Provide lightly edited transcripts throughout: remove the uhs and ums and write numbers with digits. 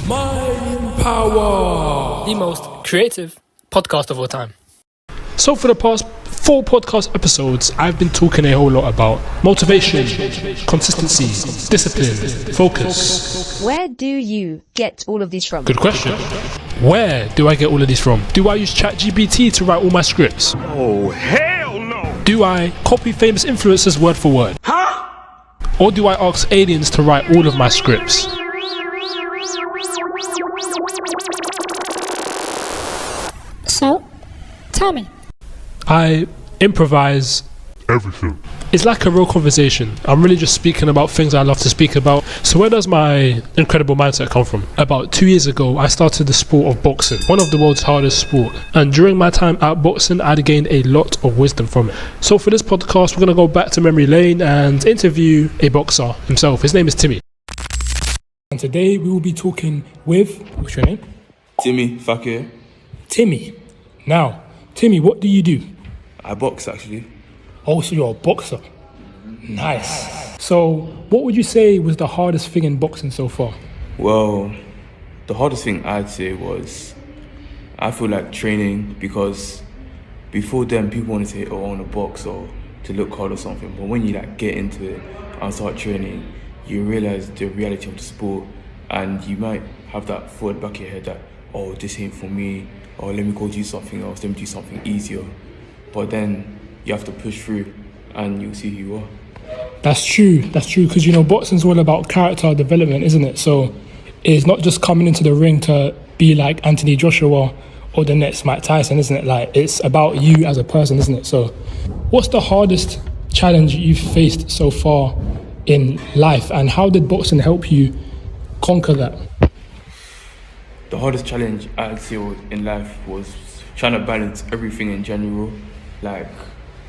Mind Power, the most creative podcast of all time. So for the past 4 podcast episodes, I've been talking a whole lot about motivation, consistency, discipline, focus. Where do you get all of these from? Good question. Where do I get all of these from? Do I use ChatGPT to write all my scripts? Oh, hell no! Do I copy famous influencers word for word? Huh? Or do I ask aliens to write all of my scripts? So, tell me. I improvise Everything. It's like a real conversation. I'm really just speaking about things I love to speak about. So where does my incredible mindset come from? About 2 years ago, I started the sport of boxing, one of the world's hardest sport. And during my time at boxing, I'd gained a lot of wisdom from it. So for this podcast, we're going to go back to memory lane and interview a boxer himself. His name is Timmi. And today we will be talking with, what's your name? Timmi, fuck it. Timmi. Now, Timmi, what do you do? I box actually. Oh, so you're a boxer. Nice. So, what would you say was the hardest thing in boxing so far? Well, the hardest thing I'd say was, I feel like training, because before then people want to say, oh, I want to box or to look hard or something. But when you like get into it and start training, you realize the reality of the sport, and you might have that thought back of your head that, oh, this ain't for me, or let me go do something else, let me do something easier. But then you have to push through and you'll see who you are. That's true, because you know, boxing's all about character development, isn't it? So it's not just coming into the ring to be like Anthony Joshua or the next Mike Tyson, isn't it? Like, it's about you as a person, isn't it? So what's the hardest challenge you've faced so far in life, and how did boxing help you conquer that? The hardest challenge I'd say in life was trying to balance everything in general. Like,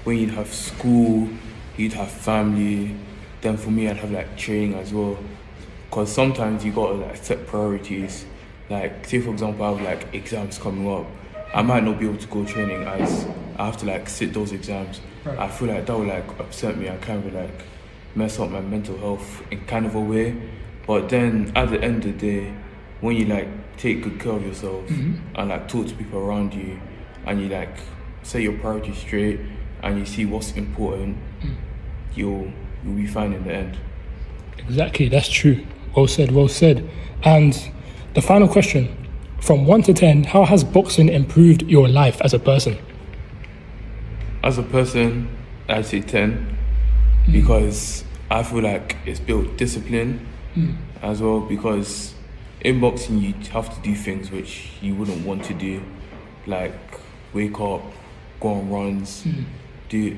when you'd have school, you'd have family, then for me I'd have like training as well. Because sometimes you gotta like set priorities. Like, say for example I have like exams coming up, I might not be able to go training as I have to like sit those exams. Right. I feel like that would like upset me, I kind of like mess up my mental health in kind of a way. But then at the end of the day, when you like take good care of yourself and like talk to people around you, and you like set your priorities straight and you see what's important, you'll be fine in the end. Exactly, that's true. Well said. And the final question, from 1 to 10, how has boxing improved your life as a person? As a person, I'd say 10, because I feel like it's built discipline as well, because in boxing you have to do things which you wouldn't want to do, like wake up, go on runs, do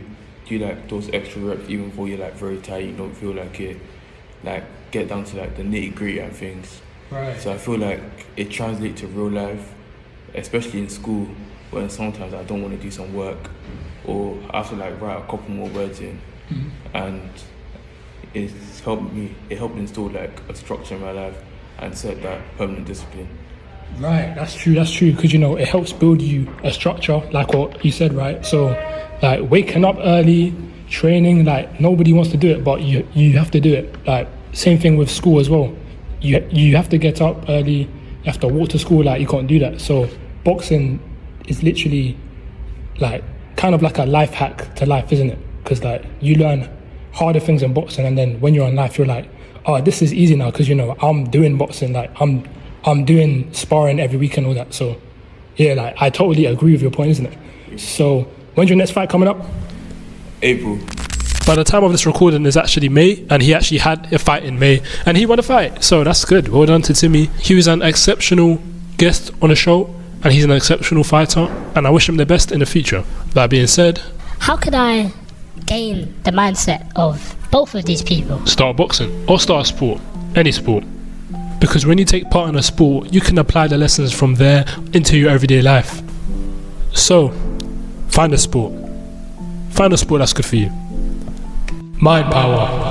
like those extra reps even though you're like very tired, you don't feel like it, like get down to like the nitty gritty and things. Right. So I feel like it translates to real life, especially in school, when sometimes I don't want to do some work or I have to like write a couple more words in, and it helped instill like a structure in my life and set that permanent discipline. Right, that's true, because you know, it helps build you a structure, like what you said, right? So like waking up early, training, like nobody wants to do it, but you have to do it. Like same thing with school as well. You have to get up early, you have to walk to school, like you can't do that. So boxing is literally like kind of like a life hack to life, isn't it? Because like you learn harder things in boxing, and then when you're in life you're like, oh, this is easy now, because you know, I'm doing boxing, like I'm doing sparring every week and all that. So yeah, like I totally agree with your point, isn't it? So when's your next fight coming up? April. By the time of this recording is actually May, and he actually had a fight in May and he won a fight, so that's good. Well done to Timmi. He was an exceptional guest on the show and he's an exceptional fighter, and I wish him the best in the future. That being said, How could I gain the mindset of both of these people? Start boxing or start a sport, any sport. Because when you take part in a sport, you can apply the lessons from there into your everyday life. So, find a sport. Find a sport that's good for you. Mind power.